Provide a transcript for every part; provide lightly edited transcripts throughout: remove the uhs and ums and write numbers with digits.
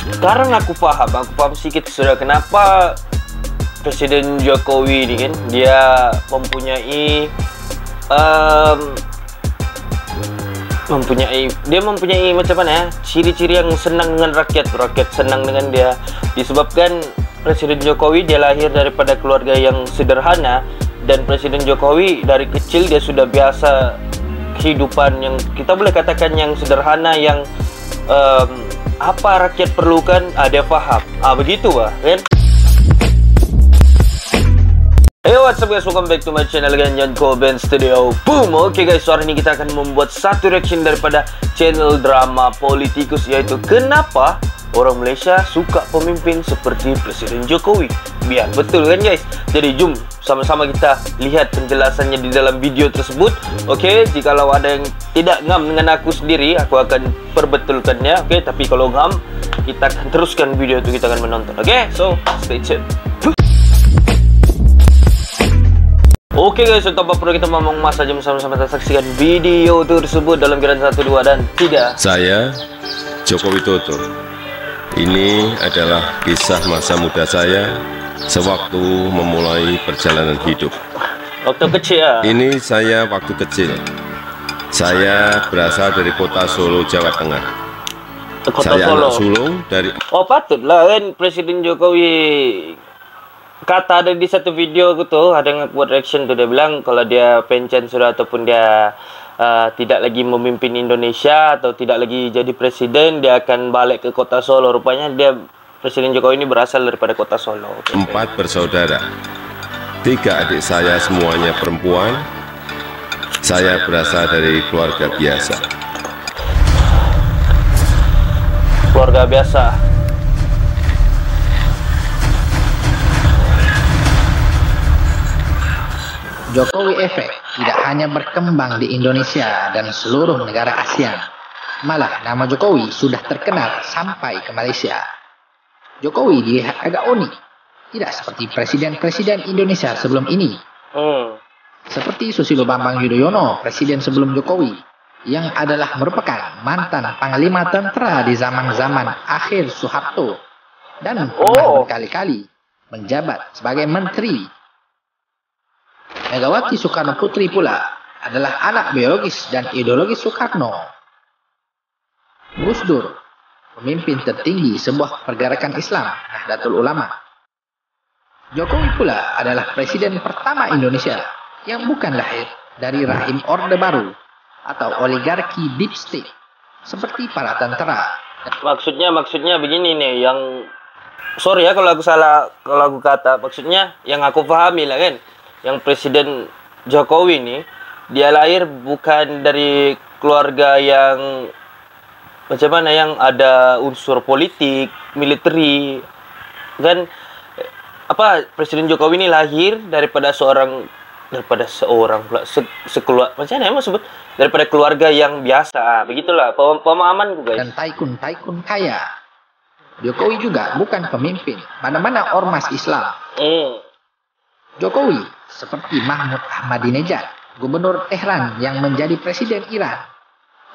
Sekarang aku paham sedikit sudah kenapa Presiden Jokowi ini kan dia mempunyai macam mana ya, ciri-ciri yang senang dengan rakyat senang dengan dia, disebabkan Presiden Jokowi dia lahir daripada keluarga yang sederhana, dan Presiden Jokowi dari kecil dia sudah biasa kehidupan yang kita boleh katakan yang sederhana, yang apa rakyat perlukan dia faham, begitu kan. Hey, what's up guys, welcome back to my channel again, John Coben Studio. Boom. Oke guys, hari ini kita akan membuat satu reaction daripada channel drama politikus, yaitu kenapa orang Malaysia suka pemimpin seperti Presiden Jokowi. Biar betul kan guys? Jadi jom sama-sama kita lihat penjelasannya di dalam video tersebut. Oke, jikalau ada yang tidak ngam dengan aku sendiri, aku akan perbetulkannya. Oke, tapi kalau ngam, kita akan teruskan video itu, kita akan menonton. Oke, so stay tuned. Oke guys, tanpa perlu kita ngomong masa, jom sama-sama kita saksikan video tersebut dalam giliran 1, 2, dan 3. Saya Joko Widodo. Ini adalah kisah masa muda saya sewaktu memulai perjalanan hidup. Waktu kecil ya? Ini saya waktu kecil. Saya berasal dari kota Solo, Jawa Tengah. Kota saya Solo. anak sulung dari... Oh patutlah kan Presiden Jokowi. Kata ada di satu video aku tuh, ada yang buat reaction tuh, dia bilang kalau dia pensiun sudah ataupun dia tidak lagi memimpin Indonesia atau tidak lagi jadi presiden, dia akan balik ke kota Solo. Rupanya dia, Presiden Jokowi ini berasal daripada kota Solo. 4 bersaudara. 3 adik saya semuanya perempuan. Saya berasal dari keluarga biasa. Keluarga biasa. Jokowi efek tidak hanya berkembang di Indonesia dan seluruh negara ASEAN, malah nama Jokowi sudah terkenal sampai ke Malaysia. Jokowi dilihat agak unik, tidak seperti presiden-presiden Indonesia sebelum ini. Seperti Susilo Bambang Yudhoyono, presiden sebelum Jokowi, yang adalah merupakan mantan panglima tentara di zaman-zaman akhir Soeharto, dan pernah berkali-kali menjabat sebagai menteri. Megawati Soekarno Putri pula adalah anak biologis dan ideologis Soekarno. Gus Dur, pemimpin tertinggi sebuah pergerakan Islam, Nahdlatul Ulama. Jokowi pula adalah presiden pertama Indonesia yang bukan lahir dari rahim Orde Baru atau oligarki deep state seperti para tentara. Maksudnya begini nih, yang sorry ya kalau aku salah, kalau aku kata, maksudnya yang aku pahami lah kan, yang Presiden Jokowi ini dia lahir bukan dari keluarga yang macam mana, yang ada unsur politik, militeri kan. Presiden Jokowi ini lahir daripada sekeluarga, daripada keluarga yang biasa. Begitulah pemahaman gue, guys. Dan tycoon kaya. Jokowi juga bukan pemimpin mana-mana ormas Islam. Jokowi seperti Mahmud Ahmadinejad, gubernur Tehran yang menjadi presiden Iran,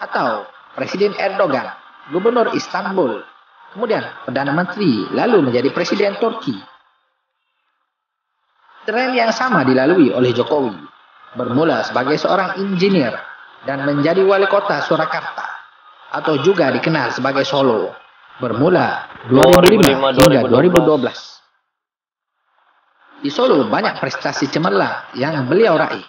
atau Presiden Erdogan, gubernur Istanbul, kemudian Perdana Menteri, lalu menjadi presiden Turki. Tren yang sama dilalui oleh Jokowi, bermula sebagai seorang insinyur dan menjadi wali kota Surakarta, atau juga dikenal sebagai Solo, bermula 2005 hingga 2012. Di Solo banyak prestasi cemerlang yang beliau raih.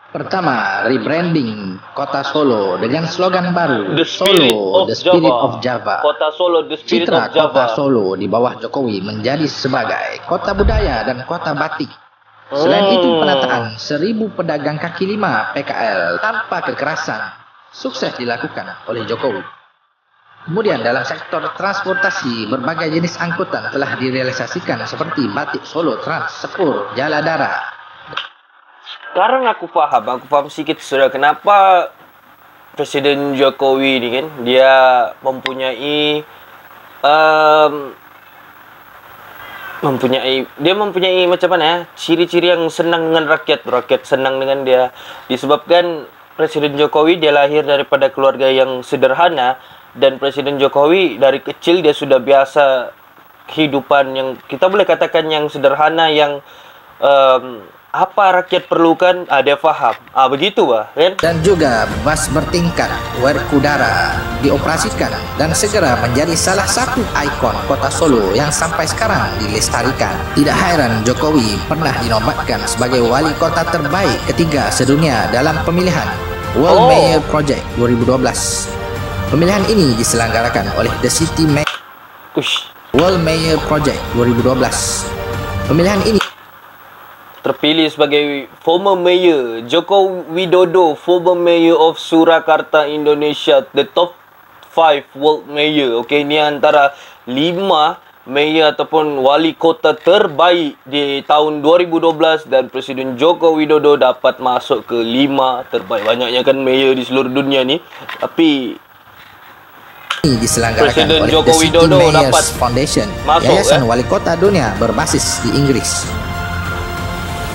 Pertama, rebranding kota Solo dengan slogan baru, Solo, the Spirit of Java. Kota Solo, the Spirit Citra of Java. kota Solo di bawah Jokowi menjadi sebagai kota budaya dan kota batik. Selain itu, penataan 1000 pedagang kaki lima PKL tanpa kekerasan sukses dilakukan oleh Jokowi. Kemudian dalam sektor transportasi, berbagai jenis angkutan telah direalisasikan seperti Batik Solo Trans, Sepur, Jaladara. Sekarang aku paham sedikit sudah kenapa Presiden Jokowi ini kan dia mempunyai macam mana ya, ciri-ciri yang senang dengan rakyat senang dengan dia, disebabkan Presiden Jokowi dia lahir daripada keluarga yang sederhana, dan Presiden Jokowi dari kecil dia sudah biasa kehidupan yang kita boleh katakan yang sederhana, yang apa rakyat perlukan, dia faham. Begitu kan? Dan juga bus bertingkat Werkudara dioperasikan dan segera menjadi salah satu ikon kota Solo yang sampai sekarang dilestarikan. Tidak heran Jokowi pernah dinobatkan sebagai wali kota terbaik ketiga sedunia dalam pemilihan World Mayor Project 2012. Pemilihan ini diselenggarakan oleh The City World Mayor Project 2012. Pemilihan ini terpilih sebagai former mayor Joko Widodo, former mayor of Surakarta, Indonesia, the top 5 world mayor. Okey, ini antara 5 mayor ataupun wali kota terbaik di tahun 2012 dan Presiden Joko Widodo dapat masuk ke 5 terbaik. Banyaknya kan mayor di seluruh dunia ni, tapi diselenggarakan Presiden oleh Joko The City Widodo Mayors dapat Foundation, masuk, yayasan wali kota dunia berbasis di Inggris.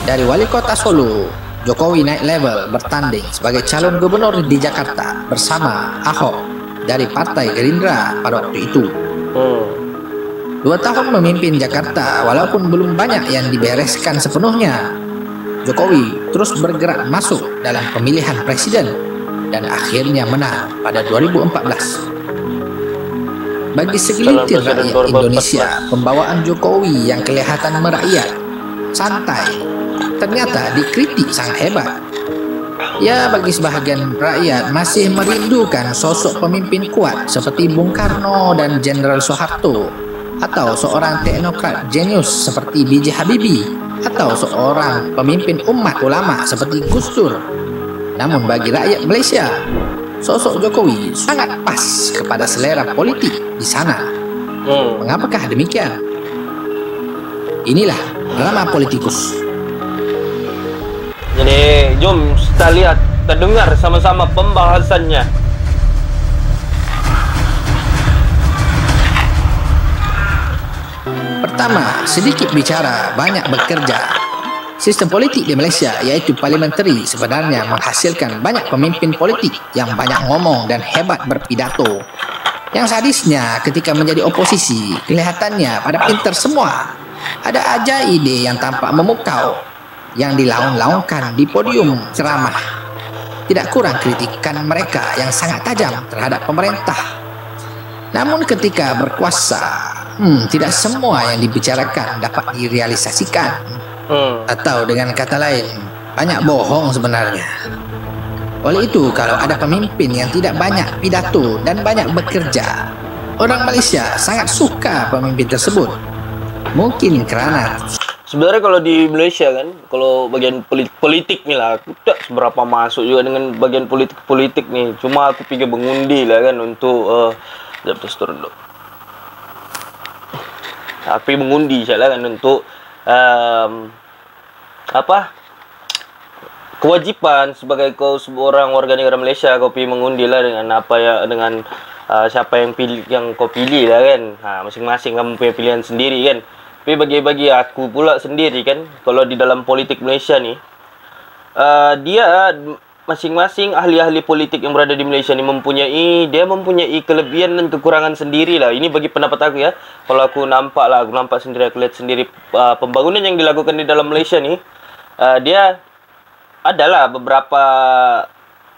Dari wali kota Solo, Jokowi naik level bertanding sebagai calon gubernur di Jakarta bersama Ahok dari Partai Gerindra pada waktu itu. 2 tahun memimpin Jakarta, walaupun belum banyak yang dibereskan sepenuhnya, Jokowi terus bergerak masuk dalam pemilihan presiden dan akhirnya menang pada 2014. Bagi segelintir rakyat Indonesia, pembawaan Jokowi yang kelihatan merakyat, santai, ternyata dikritik sangat hebat. Ya, bagi sebahagian rakyat masih merindukan sosok pemimpin kuat seperti Bung Karno dan Jenderal Soeharto, atau seorang teknokrat jenius seperti B.J. Habibie, atau seorang pemimpin umat ulama seperti Gus Dur. Namun bagi rakyat Malaysia, sosok Jokowi sangat pas kepada selera politik di sana. Mengapakah demikian? Inilah drama politikus. Jadi, jom kita lihat, kita dengar sama-sama pembahasannya. Pertama, sedikit bicara, banyak bekerja. Sistem politik di Malaysia, yaitu parliamentary, sebenarnya menghasilkan banyak pemimpin politik yang banyak ngomong dan hebat berpidato. Yang sadisnya, ketika menjadi oposisi, kelihatannya pada pintar semua. Ada aja ide yang tampak memukau, yang dilaung-laungkan di podium ceramah. Tidak kurang kritikan mereka yang sangat tajam terhadap pemerintah. Namun ketika berkuasa, tidak semua yang dibicarakan dapat direalisasikan. Atau dengan kata lain, banyak bohong sebenarnya. Oleh itu, kalau ada pemimpin yang tidak banyak pidato dan banyak bekerja, orang Malaysia sangat suka pemimpin tersebut. Mungkin kerana sebenarnya kalau di Malaysia kan, kalau bagian politik ni lah, aku tak seberapa masuk juga dengan bagian politik ni. Cuma aku pergi mengundi lah kan untuk sekejap dulu. Aku pergi mengundi je lah kan untuk kewajipan sebagai kau seorang warga negara Malaysia, kau pergi mengundi lah dengan apa ya, dengan siapa yang kau pilih lah kan. Masing-masing kamu punya pilihan sendiri kan. Tapi bagi aku pula sendiri kan, kalau di dalam politik Malaysia ni, dia masing-masing ahli-ahli politik yang berada di Malaysia ni mempunyai kelebihan dan kekurangan sendiri lah. Ini bagi pendapat aku ya. Kalau aku nampak sendiri, aku lihat sendiri pembangunan yang dilakukan di dalam Malaysia ni, dia adalah beberapa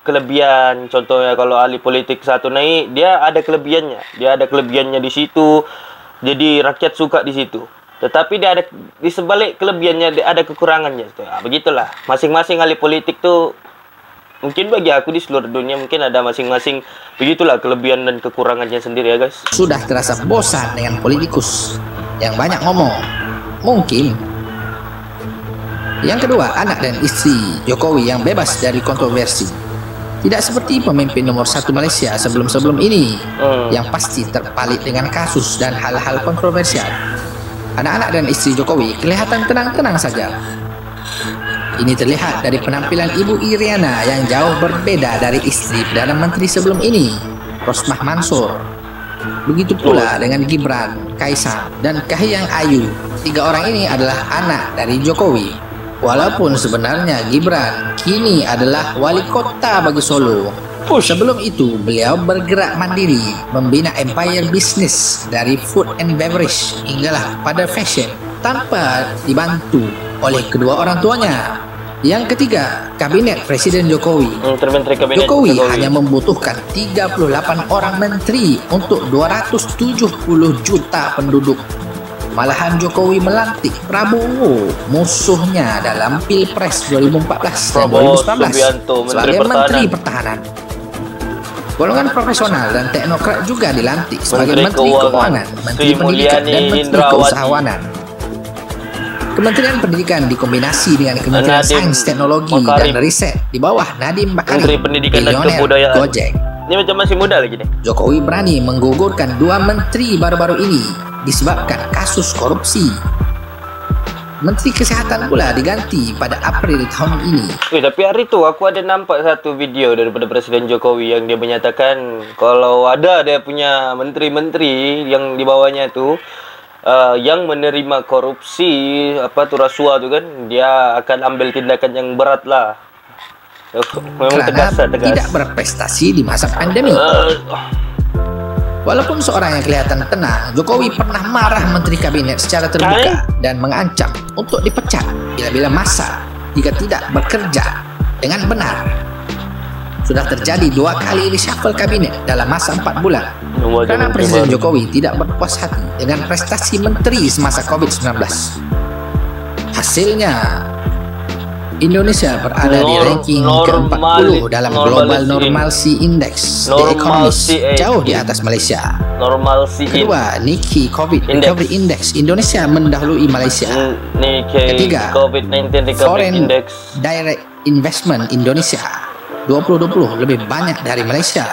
kelebihan. Contohnya kalau ahli politik satu naik, dia ada kelebihannya. Dia ada kelebihannya di situ. Jadi rakyat suka di situ. Tetapi dia ada di sebalik kelebihannya, dia ada kekurangannya. Begitulah. Masing-masing ahli politik tu, mungkin bagi aku di seluruh dunia mungkin ada masing-masing begitulah kelebihan dan kekurangannya sendiri ya guys. Sudah terasa bosan dengan politikus yang banyak ngomong. Mungkin. Yang kedua, anak dan isteri Jokowi yang bebas dari kontroversi. Tidak seperti pemimpin nomor 1 Malaysia sebelum-sebelum ini, yang pasti terpalit dengan kasus dan hal-hal kontroversial. Anak-anak dan isteri Jokowi kelihatan tenang-tenang saja. Ini terlihat dari penampilan Ibu Iriana yang jauh berbeda dari isteri Perdana Menteri sebelum ini, Rosmah Mansur. Begitu pula dengan Gibran, Kaisang, dan Kahiyang Ayu. 3 orang ini adalah anak dari Jokowi. Walaupun sebenarnya Gibran kini adalah wali kota bagi Solo. Sebelum itu, beliau bergerak mandiri, membina empire bisnis dari food and beverage hinggalah pada fashion tanpa dibantu oleh kedua orang tuanya. Yang ketiga, Kabinet Presiden Jokowi. Jokowi hanya membutuhkan 38 orang menteri untuk 270 juta penduduk. Malahan Jokowi melantik Prabowo, musuhnya dalam Pilpres 2014 dan 2019 sebagai Menteri Pertahanan. Golongan profesional dan teknokrat juga dilantik sebagai Menteri Keuangan, Menteri Pendidikan, dan Menteri Keusahawanan. Kementerian Pendidikan dikombinasi dengan Kementerian Sains, Teknologi, dan Riset di bawah Nadiem Makarim, Menteri Pendidikan dan bilioner Kebudayaan. Gojek. Ini macam masih muda lagi nih. Jokowi berani menggugurkan 2 menteri baru-baru ini disebabkan kasus korupsi. Menteri Kesehatan pula diganti pada April tahun ini. Tapi hari itu aku ada nampak satu video daripada Presiden Jokowi yang dia menyatakan kalau ada dia punya menteri-menteri yang di bawahnya itu yang menerima korupsi rasuah tu kan, dia akan ambil tindakan yang berat lah. Memang Kerana tegas. tidak berprestasi di masa pandemi. Walaupun seorang yang kelihatan tenang, Jokowi pernah marah menteri kabinet secara terbuka dan mengancam untuk dipecat bila-bila masa jika tidak bekerja dengan benar. Sudah terjadi 2 kali reshuffle kabinet dalam masa 4 bulan karena Presiden Jokowi tidak berpuas hati dengan prestasi menteri semasa COVID-19. Hasilnya, Indonesia berada di ranking ke-40 dalam Global Normalcy Index The Economist, jauh di atas Malaysia. Kedua, Nikkei COVID Recovery Index, Indonesia mendahului Malaysia. Ketiga, Foreign Direct Investment Indonesia 2020 lebih banyak dari Malaysia.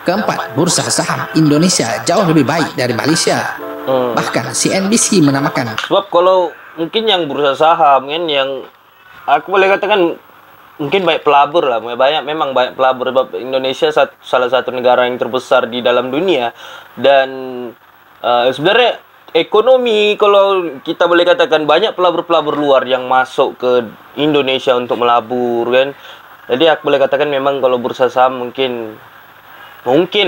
Keempat, bursa saham Indonesia jauh lebih baik dari Malaysia. Bahkan CNBC menamakan. Sebab kalau mungkin yang bursa saham kan yang aku boleh katakan mungkin banyak pelabur lah, memang banyak pelabur sebab Indonesia salah satu negara yang terbesar di dalam dunia dan sebenarnya ekonomi kalau kita boleh katakan banyak pelabur-pelabur luar yang masuk ke Indonesia untuk melabur kan. Jadi aku boleh katakan memang kalau bursa saham mungkin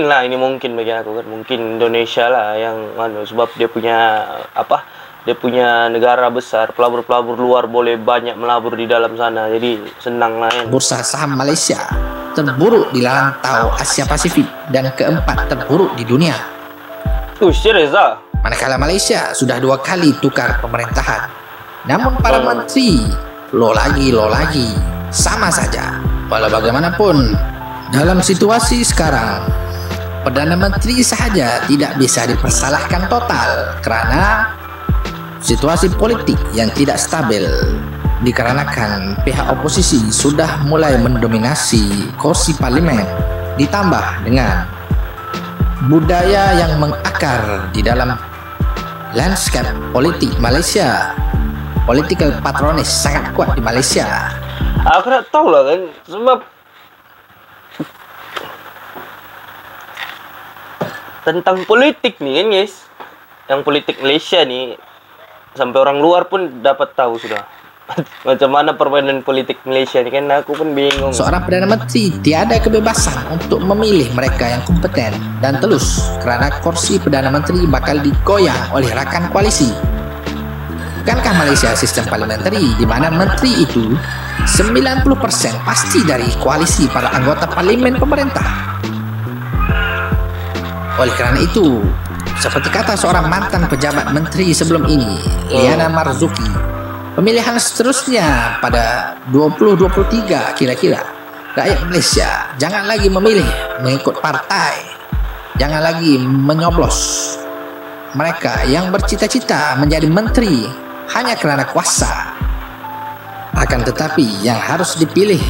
lah, ini mungkin bagi aku kan, mungkin Indonesia lah yang sebab dia punya dia punya negara besar, pelabur-pelabur luar boleh banyak melabur di dalam sana, jadi senang lah kan. Bursa saham Malaysia terburuk di rantau Asia Pasifik dan keempat terburuk di dunia. Serius lah. Manakala Malaysia sudah 2 kali tukar pemerintahan, namun para menteri lo lagi sama saja. Walau bagaimanapun, dalam situasi sekarang, Perdana Menteri sahaja tidak bisa dipersalahkan total kerana situasi politik yang tidak stabil dikarenakan pihak oposisi sudah mulai mendominasi kursi parlimen, ditambah dengan budaya yang mengakar di dalam landscape politik Malaysia. Political patronage sangat kuat di Malaysia. Aku tak tahu lah kan, sebab tentang politik nih kan guys, yang politik Malaysia nih sampai orang luar pun dapat tahu sudah macam mana permainan politik Malaysia ni kan, aku pun bingung. Seorang Perdana Menteri tiada kebebasan untuk memilih mereka yang kompeten dan telus kerana kursi Perdana Menteri bakal digoyang oleh rakan koalisi. Bukankah Malaysia sistem parliamentari di mana menteri itu 90% pasti dari koalisi para anggota parlimen pemerintah? Oleh kerana itu, seperti kata seorang mantan pejabat menteri sebelum ini, Liana Marzuki, pemilihan seterusnya pada 2023 kira-kira, rakyat Malaysia jangan lagi memilih mengikut partai, jangan lagi menyoblos mereka yang bercita-cita menjadi menteri hanya kerana kuasa. Akan tetapi yang harus dipilih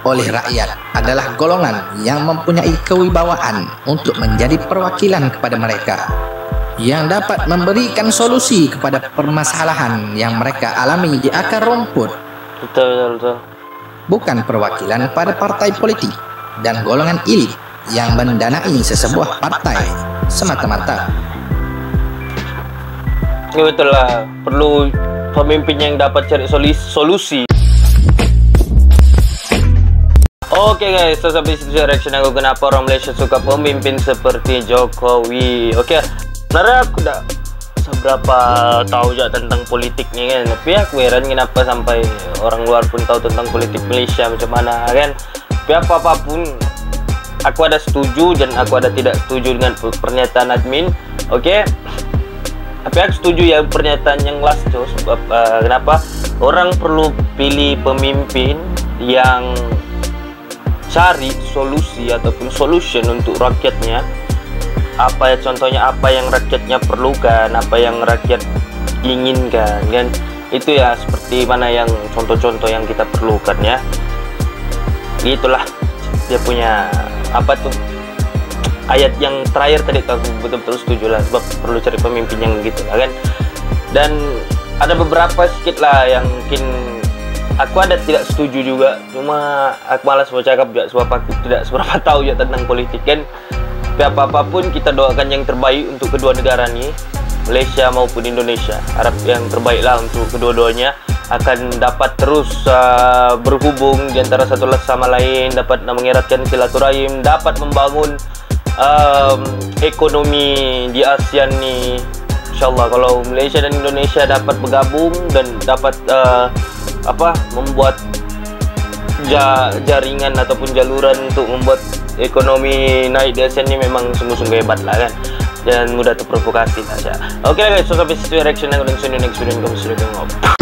oleh rakyat adalah golongan yang mempunyai kewibawaan untuk menjadi perwakilan kepada mereka, yang dapat memberikan solusi kepada permasalahan yang mereka alami di akar rumput. Betul. Bukan perwakilan pada partai politik dan golongan elit yang mendanai sesebuah partai semata-mata. Ya betul lah, perlu pemimpin yang dapat cari solusi. Oke guys, so sampai situ reaction aku kenapa orang Malaysia suka pemimpin seperti Jokowi. Oke, sebenarnya aku udah seberapa tahu juga tentang politiknya kan, tapi aku heran kenapa sampai orang luar pun tahu tentang politik Malaysia macam mana kan. Tapi apapun, aku ada setuju dan aku ada tidak setuju dengan pernyataan admin. Oke, tapi aku setuju ya pernyataan yang last tuh. Sebab kenapa orang perlu pilih pemimpin yang cari solusi ataupun solution untuk rakyatnya. Apa ya contohnya, apa yang rakyatnya perlukan, apa yang rakyat inginkan kan. Itu ya seperti mana yang contoh-contoh yang kita perlukan ya. Itulah dia punya apa tuh ayat yang terakhir tadi tuh, aku betul-betul setuju lah, sebab perlu cari pemimpin yang gitu lah kan. Dan ada beberapa sedikit lah yang mungkin aku ada tidak setuju juga, cuma aku malas mau cakap juga sebab aku tidak seberapa tahu ya tentang politik kan. Tapi apapun kita doakan yang terbaik untuk kedua negara nih, Malaysia maupun Indonesia. Harap yang terbaik lah untuk kedua-duanya, akan dapat terus berhubung di antara satu sama lain, dapat mengeratkan silaturahim, dapat membangun ekonomi di ASEAN nih. InsyaAllah kalau Malaysia dan Indonesia dapat bergabung dan dapat membuat jaringan ataupun jaluran untuk membuat ekonomi naik di ASEAN ini memang sungguh-sungguh hebat lah kan, dan mudah terprovokasi lah ya. Oke guys, so sampai situ reaction aku dan next video kamu sudah tengok.